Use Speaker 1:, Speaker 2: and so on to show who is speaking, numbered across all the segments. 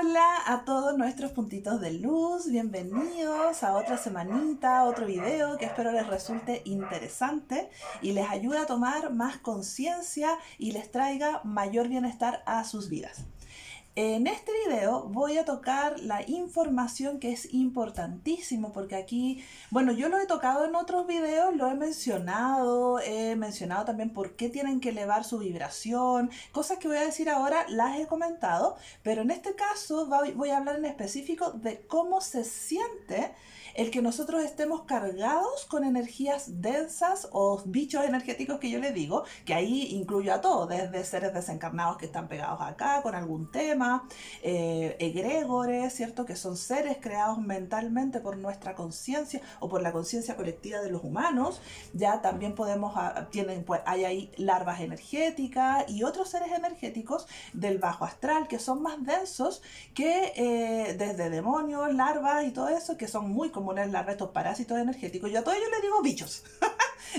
Speaker 1: Hola a todos nuestros puntitos de luz, bienvenidos a otra semanita, otro video que espero les resulte interesante y les ayude a tomar más conciencia y les traiga mayor bienestar a sus vidas. En este video voy a tocar la información que es importantísimo porque aquí, bueno, yo lo he tocado en otros videos, lo he mencionado también por qué tienen que elevar su vibración, cosas que voy a decir ahora las he comentado, pero en este caso voy a hablar en específico de cómo se siente el que nosotros estemos cargados con energías densas o bichos energéticos que yo le digo, que ahí incluyo a todo, desde seres desencarnados que están pegados acá con algún tema, egregores, ¿cierto? Que son seres creados mentalmente por nuestra conciencia o por la conciencia colectiva de los humanos. Ya también hay ahí larvas energéticas y otros seres energéticos del bajo astral que son más densos que desde demonios, larvas y todo eso, que son muy comunes las estos parásitos energéticos. Yo a todos ellos les digo bichos.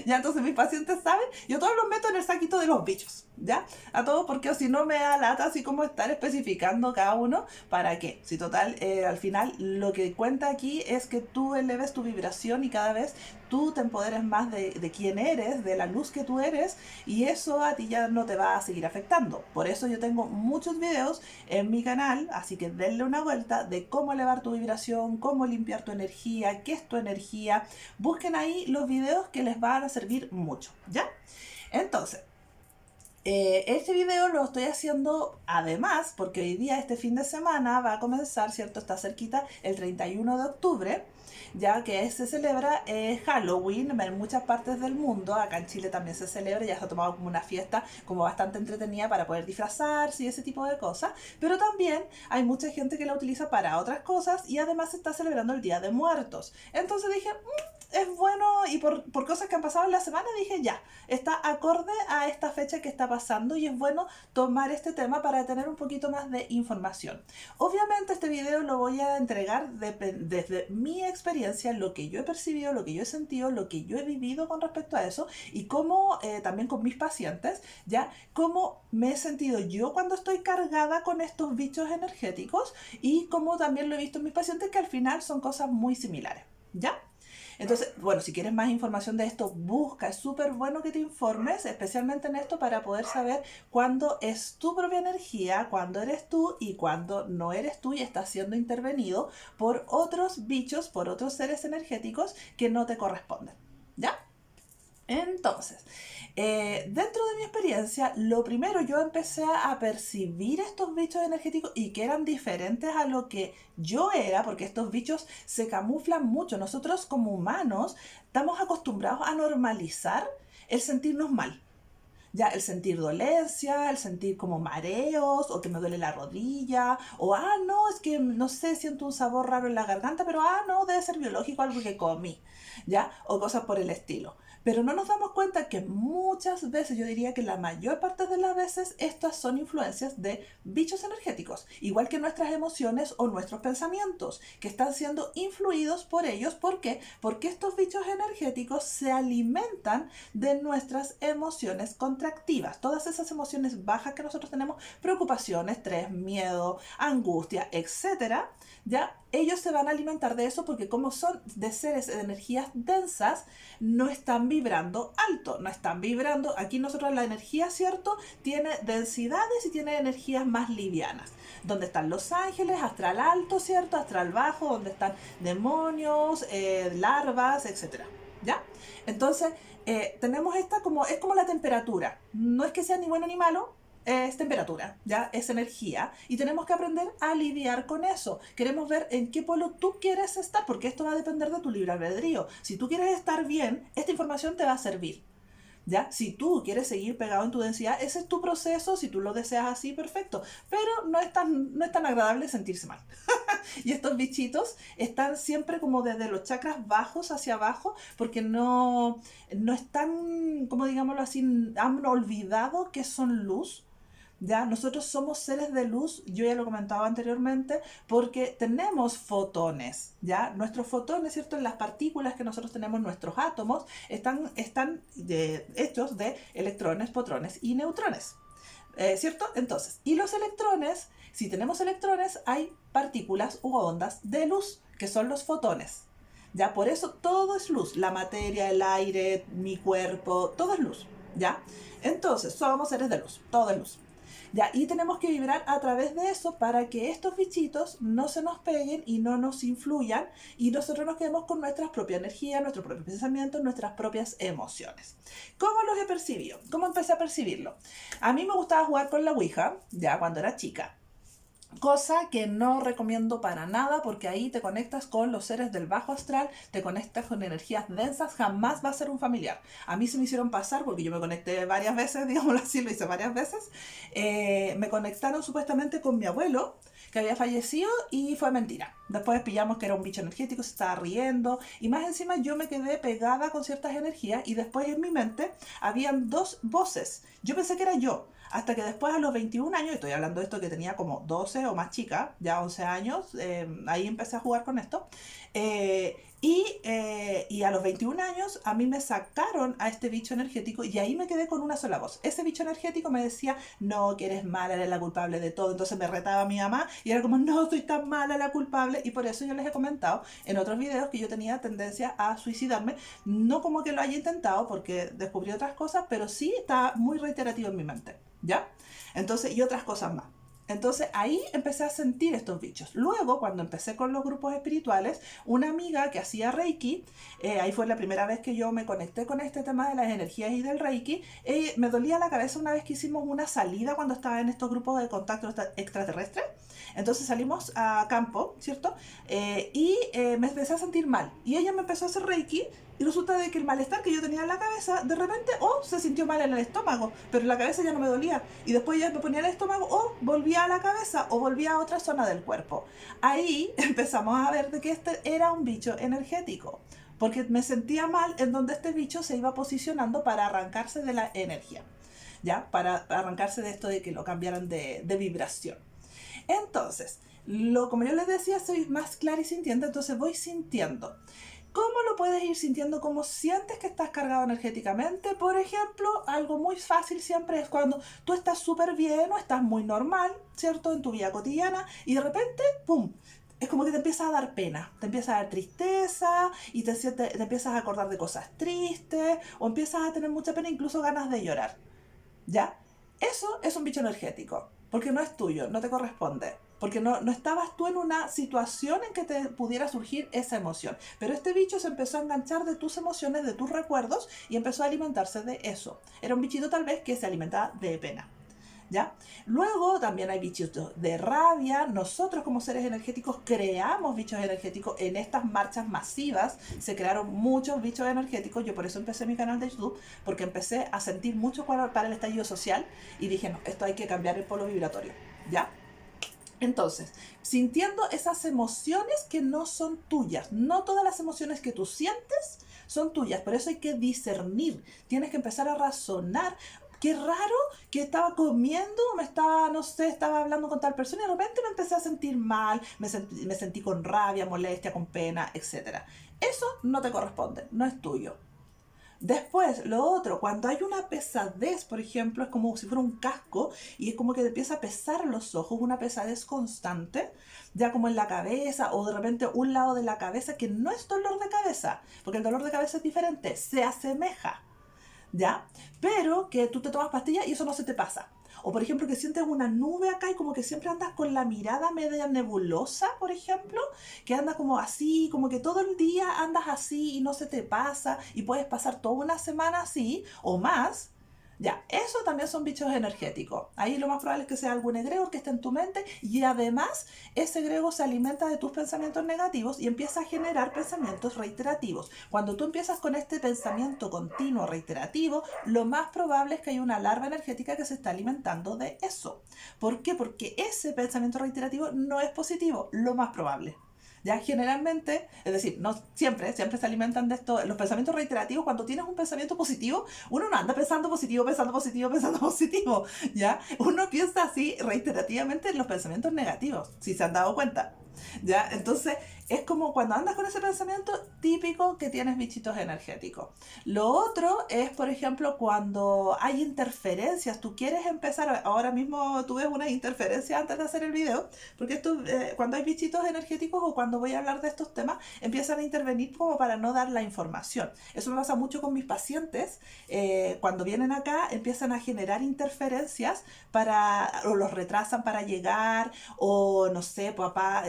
Speaker 1: Ya, entonces mis pacientes saben, yo todos los meto en el saquito de los bichos, ¿ya? A todos, porque si no me da lata así como estar especificando cada uno, ¿para qué? Si total, al final lo que cuenta aquí es que tú eleves tu vibración y cada vez tú te empoderes más de quién eres, de la luz que tú eres, y eso a ti ya no te va a seguir afectando. Por eso yo tengo muchos videos en mi canal, así que denle una vuelta de cómo elevar tu vibración, cómo limpiar tu energía, qué es tu energía. Busquen ahí los videos que les van a servir mucho, ¿ya? Entonces, este video lo estoy haciendo además porque hoy día, este fin de semana, va a comenzar, ¿cierto? Está cerquita el 31 de octubre, ya que se celebra Halloween en muchas partes del mundo. Acá en Chile también se celebra, ya se ha tomado como una fiesta como bastante entretenida para poder disfrazarse y ese tipo de cosas, pero también hay mucha gente que la utiliza para otras cosas y además se está celebrando el Día de Muertos. Entonces dije, es bueno, y por cosas que han pasado en la semana dije ya, está acorde a esta fecha que está pasando y es bueno tomar este tema para tener un poquito más de información. Obviamente este video lo voy a entregar desde mi experiencia, lo que yo he percibido, lo que yo he sentido, lo que yo he vivido con respecto a eso y cómo también con mis pacientes, ya, cómo me he sentido yo cuando estoy cargada con estos bichos energéticos y cómo también lo he visto en mis pacientes, que al final son cosas muy similares, ¿ya? Entonces, bueno, si quieres más información de esto, busca, es súper bueno que te informes, especialmente en esto, para poder saber cuándo es tu propia energía, cuándo eres tú y cuándo no eres tú y estás siendo intervenido por otros bichos, por otros seres energéticos que no te corresponden, ¿ya? Entonces, dentro de mi experiencia, lo primero yo empecé a percibir estos bichos energéticos y que eran diferentes a lo que yo era, porque estos bichos se camuflan mucho. Nosotros como humanos estamos acostumbrados a normalizar el sentirnos mal. Ya, el sentir dolencia, el sentir como mareos, o que me duele la rodilla, o no, es que no sé, siento un sabor raro en la garganta, pero no, debe ser biológico, algo que comí, ya, o cosas por el estilo. Pero no nos damos cuenta que muchas veces, yo diría que la mayor parte de las veces, estas son influencias de bichos energéticos, igual que nuestras emociones o nuestros pensamientos, que están siendo influidos por ellos. ¿Por qué? Porque estos bichos energéticos se alimentan de nuestras emociones contractivas, todas esas emociones bajas que nosotros tenemos, preocupación, estrés, miedo, angustia, etcétera, ya ellos se van a alimentar de eso porque como son de seres de energías densas, no están vibrando alto, no están vibrando, aquí nosotros la energía, ¿cierto? Tiene densidades y tiene energías más livianas, donde están los ángeles, astral alto, ¿cierto? Astral bajo, donde están demonios, larvas, etcétera, ¿ya? Entonces, tenemos esta como, es como la temperatura, no es que sea ni bueno ni malo, es temperatura, ya, es energía, y tenemos que aprender a lidiar con eso. Queremos ver en qué polo tú quieres estar, porque esto va a depender de tu libre albedrío. Si tú quieres estar bien, esta información te va a servir, ¿ya? Si tú quieres seguir pegado en tu densidad, ese es tu proceso. Si tú lo deseas así, perfecto, pero no es tan agradable sentirse mal. Y estos bichitos están siempre como desde los chakras bajos hacia abajo, porque no están, como digámoslo así, han olvidado que son luz. Ya, nosotros somos seres de luz, yo ya lo comentaba anteriormente, porque tenemos fotones, ya, nuestros fotones, ¿cierto? Las partículas que nosotros tenemos, nuestros átomos, están hechos de electrones, protones y neutrones, ¿cierto? Entonces, y los electrones Si tenemos electrones, hay partículas u ondas de luz, que son los fotones. ¿Ya? Por eso todo es luz. La materia, el aire, mi cuerpo, todo es luz. ¿Ya? Entonces, somos seres de luz. Todo es luz. ¿Ya? Y tenemos que vibrar a través de eso para que estos bichitos no se nos peguen y no nos influyan y nosotros nos quedemos con nuestra propia energía, nuestros propios pensamientos, nuestras propias emociones. ¿Cómo los he percibido? ¿Cómo empecé a percibirlo? A mí me gustaba jugar con la Ouija, ya cuando era chica. Cosa que no recomiendo para nada porque ahí te conectas con los seres del bajo astral, te conectas con energías densas, jamás va a ser un familiar. A mí se me hicieron pasar porque yo me conecté varias veces, digámoslo así, lo hice varias veces. Me conectaron supuestamente con mi abuelo que había fallecido y fue mentira. Después pillamos que era un bicho energético, se estaba riendo y más encima yo me quedé pegada con ciertas energías y después en mi mente habían dos voces. Yo pensé que era yo. Hasta que después a los 21 años, estoy hablando de esto que tenía como 12 o más chica, ya 11 años, ahí empecé a jugar con esto. Y a los 21 años a mí me sacaron a este bicho energético y ahí me quedé con una sola voz. Ese bicho energético me decía, no, que eres mala, eres la culpable de todo. Entonces me retaba a mi mamá y era como, no, soy tan mala, la culpable. Y por eso yo les he comentado en otros videos que yo tenía tendencia a suicidarme. No como que lo haya intentado porque descubrí otras cosas, pero sí estaba muy reiterativo en mi mente. ¿Ya? Entonces, y otras cosas más. Entonces ahí empecé a sentir estos bichos. Luego, cuando empecé con los grupos espirituales, una amiga que hacía Reiki, ahí fue la primera vez que yo me conecté con este tema de las energías y del Reiki, me dolía la cabeza una vez que hicimos una salida cuando estaba en estos grupos de contacto extraterrestre. Entonces salimos a campo, ¿cierto? Me empecé a sentir mal. Y ella me empezó a hacer Reiki y resulta de que el malestar que yo tenía en la cabeza, de repente, se sintió mal en el estómago, pero la cabeza ya no me dolía. Y después ya me ponía el estómago, volvía a la cabeza o volvía a otra zona del cuerpo. Ahí empezamos a ver de que este era un bicho energético, porque me sentía mal en donde este bicho se iba posicionando para arrancarse de la energía, ¿ya? Para arrancarse de esto de que lo cambiaran de vibración. Entonces, como yo les decía, soy más clarisintiente, entonces voy sintiendo. ¿Cómo lo puedes ir sintiendo? ¿Cómo sientes que estás cargado energéticamente? Por ejemplo, algo muy fácil siempre es cuando tú estás súper bien o estás muy normal, ¿cierto? En tu vida cotidiana y de repente, ¡pum! Es como que te empieza a dar pena, te empieza a dar tristeza y te empiezas a acordar de cosas tristes o empiezas a tener mucha pena, incluso ganas de llorar, ¿ya? Eso es un bicho energético, porque no es tuyo, no te corresponde. Porque no estabas tú en una situación en que te pudiera surgir esa emoción. Pero este bicho se empezó a enganchar de tus emociones, de tus recuerdos y empezó a alimentarse de eso. Era un bichito tal vez que se alimentaba de pena. ¿Ya? Luego también hay bichitos de rabia. Nosotros como seres energéticos creamos bichos energéticos en estas marchas masivas. Se crearon muchos bichos energéticos. Yo por eso empecé mi canal de YouTube, porque empecé a sentir mucho para el estallido social y dije, no, esto hay que cambiar el polo vibratorio. ¿Ya? Entonces, sintiendo esas emociones que no son tuyas, no todas las emociones que tú sientes son tuyas, por eso hay que discernir, tienes que empezar a razonar. Qué raro que estaba comiendo, estaba hablando con tal persona y de repente me empecé a sentir mal, me sentí con rabia, molestia, con pena, etc. Eso no te corresponde, no es tuyo. Después, lo otro, cuando hay una pesadez, por ejemplo, es como si fuera un casco y es como que te empieza a pesar los ojos, una pesadez constante, ya como en la cabeza o de repente un lado de la cabeza que no es dolor de cabeza, porque el dolor de cabeza es diferente, se asemeja, ¿ya? Pero que tú te tomas pastillas y eso no se te pasa. O por ejemplo que sientes una nube acá y como que siempre andas con la mirada media nebulosa, por ejemplo, que andas como así, como que todo el día andas así y no se te pasa y puedes pasar toda una semana así o más. Ya, eso también son bichos energéticos. Ahí lo más probable es que sea algún egregor que esté en tu mente y además ese egregor se alimenta de tus pensamientos negativos y empieza a generar pensamientos reiterativos. Cuando tú empiezas con este pensamiento continuo reiterativo, lo más probable es que hay una larva energética que se está alimentando de eso. ¿Por qué? Porque ese pensamiento reiterativo no es positivo, lo más probable. Ya generalmente, es decir, no siempre se alimentan de esto. Los pensamientos reiterativos, cuando tienes un pensamiento positivo, uno no anda pensando positivo, ¿ya? Uno piensa así reiterativamente en los pensamientos negativos, si se han dado cuenta. ¿Ya? Entonces, es como cuando andas con ese pensamiento típico que tienes bichitos energéticos. Lo otro es, por ejemplo, cuando hay interferencias, tú quieres empezar, ahora mismo tú ves una interferencia antes de hacer el video, porque esto, cuando hay bichitos energéticos o cuando voy a hablar de estos temas, empiezan a intervenir como para no dar la información. Eso me pasa mucho con mis pacientes, cuando vienen acá empiezan a generar interferencias o los retrasan para llegar, o no sé, papá,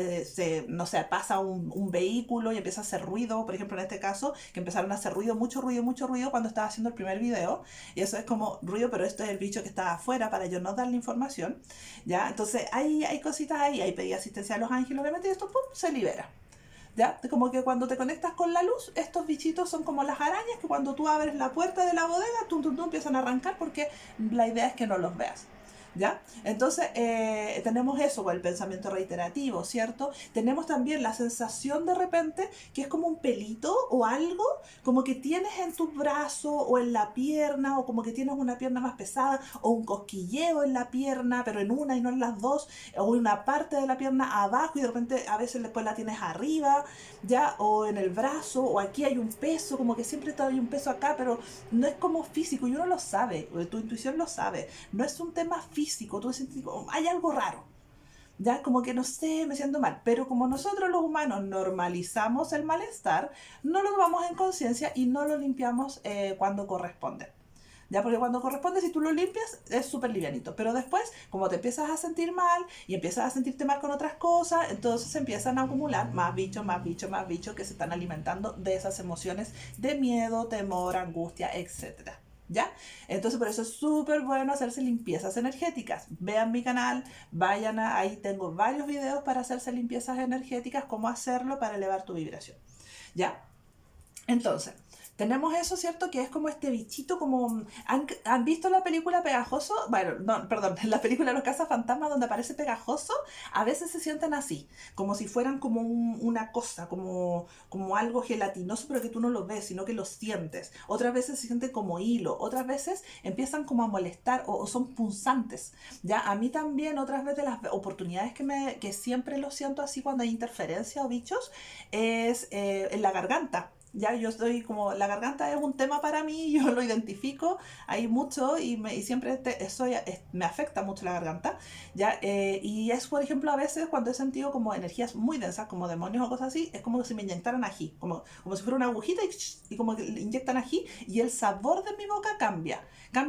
Speaker 1: no sé, pasa un vehículo y empieza a hacer ruido, por ejemplo en este caso, que empezaron a hacer ruido, mucho ruido cuando estaba haciendo el primer video, y eso es como ruido, pero esto es el bicho que está afuera para yo no darle información, ¿ya? Entonces hay cositas ahí pedí asistencia a los ángeles, obviamente, y esto pum, se libera. ¿Ya? Como que cuando te conectas con la luz, estos bichitos son como las arañas que cuando tú abres la puerta de la bodega, empiezan a arrancar porque la idea es que no los veas. ¿Ya? Entonces, tenemos eso con el pensamiento reiterativo, ¿cierto? Tenemos también la sensación de repente que es como un pelito o algo, como que tienes en tu brazo o en la pierna, o como que tienes una pierna más pesada, o un cosquilleo en la pierna, pero en una y no en las dos, o una parte de la pierna abajo y de repente a veces después la tienes arriba, ¿ya? O en el brazo, o aquí hay un peso, como que siempre hay un peso acá, pero no es como físico y uno lo sabe, tu intuición lo sabe, no es un tema físico, tú sientes como, hay algo raro, ya como que no sé, me siento mal, pero como nosotros los humanos normalizamos el malestar, no lo tomamos en conciencia y no lo limpiamos cuando corresponde. Ya, porque cuando corresponde, si tú lo limpias, es súper livianito. Pero después, como te empiezas a sentir mal y empiezas a sentirte mal con otras cosas, entonces se empiezan a acumular más bichos, más bichos, más bichos que se están alimentando de esas emociones de miedo, temor, angustia, etcétera. ¿Ya? Entonces por eso es súper bueno hacerse limpiezas energéticas. Vean mi canal, ahí tengo varios videos para hacerse limpiezas energéticas, cómo hacerlo para elevar tu vibración. ¿Ya? Entonces, tenemos eso, ¿cierto? Que es como este bichito, como... ¿Han visto la película Pegajoso? Bueno, no, perdón, la película Los Cazafantasmas donde aparece Pegajoso, a veces se sienten así, como si fueran como una cosa, como algo gelatinoso, pero que tú no lo ves, sino que lo sientes. Otras veces se sienten como hilo, otras veces empiezan como a molestar o son punzantes. Ya, a mí también, otras veces las oportunidades que siempre lo siento así cuando hay interferencia o bichos, es en la garganta. Ya yo estoy como, la garganta es un tema para mí, yo lo identifico, hay mucho y siempre me afecta mucho la garganta, ya, y es por ejemplo a veces cuando he sentido como energías muy densas, como demonios o cosas así, es como si me inyectaran ají, como si fuera una agujita y como que le inyectan ají y el sabor de mi boca cambia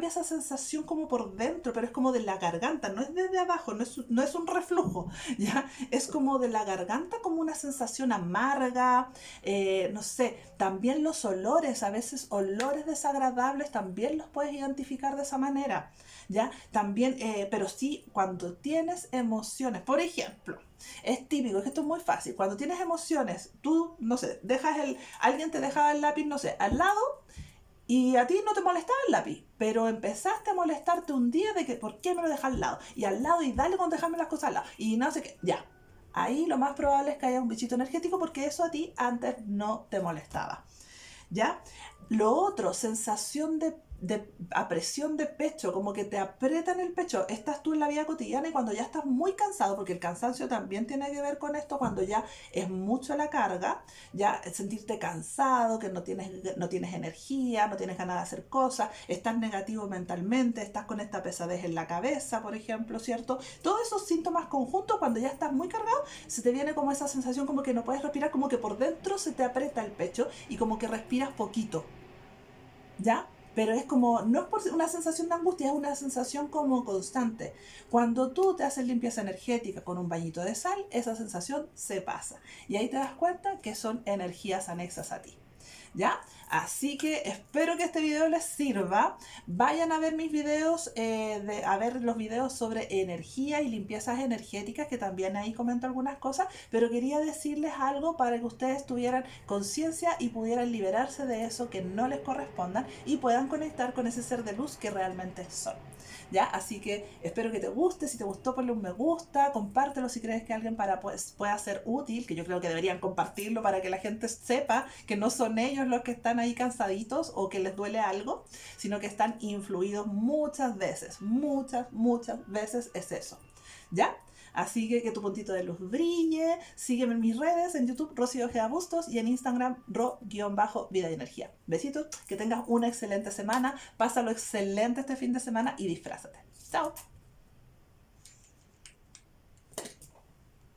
Speaker 1: esa sensación como por dentro, pero es como de la garganta, no es desde abajo, no es un reflujo, ya, es como de la garganta, como una sensación amarga, no sé, también los olores, a veces olores desagradables, también los puedes identificar de esa manera, ¿ya? También, pero sí, cuando tienes emociones, por ejemplo, es típico, es que esto es muy fácil, cuando tienes emociones, tú, no sé, alguien te dejaba el lápiz, no sé, al lado, y a ti no te molestaba el lápiz, pero empezaste a molestarte un día de que, ¿por qué me lo dejas al lado, y dale con dejarme las cosas al lado, y no sé qué, ya. Ahí lo más probable es que haya un bichito energético porque eso a ti antes no te molestaba. ¿Ya? Lo otro, sensación de presión de pecho, como que te aprietan el pecho. Estás tú en la vida cotidiana y cuando ya estás muy cansado, porque el cansancio también tiene que ver con esto, cuando ya es mucho la carga, ya sentirte cansado, que no tienes energía, no tienes ganas de hacer cosas, estás negativo mentalmente, estás con esta pesadez en la cabeza, por ejemplo, ¿cierto? Todos esos síntomas conjuntos, cuando ya estás muy cargado, se te viene como esa sensación como que no puedes respirar, como que por dentro se te aprieta el pecho y como que respiras poquito. ¿Ya? Pero es como, no es por una sensación de angustia, es una sensación como constante. Cuando tú te haces limpieza energética con un bañito de sal, esa sensación se pasa. Y ahí te das cuenta que son energías anexas a ti. ¿Ya? Así que espero que este video les sirva. Vayan a ver mis videos, a ver los videos sobre energía y limpiezas energéticas, que también ahí comento algunas cosas, pero quería decirles algo para que ustedes tuvieran conciencia y pudieran liberarse de eso que no les correspondan y puedan conectar con ese ser de luz que realmente son. ¿Ya? Así que espero que te guste. Si te gustó, ponle un me gusta, compártelo si crees que alguien pueda ser útil, que yo creo que deberían compartirlo para que la gente sepa que no son ellos los que están ahí cansaditos o que les duele algo, sino que están influidos muchas veces es eso. ¿Ya? Así que tu puntito de luz brille. Sígueme en mis redes, en YouTube, Rocío Ojeda Bustos, y en Instagram, ro-vida y energía. Besitos, que tengas una excelente semana, pásalo excelente este fin de semana y disfrázate. Chao.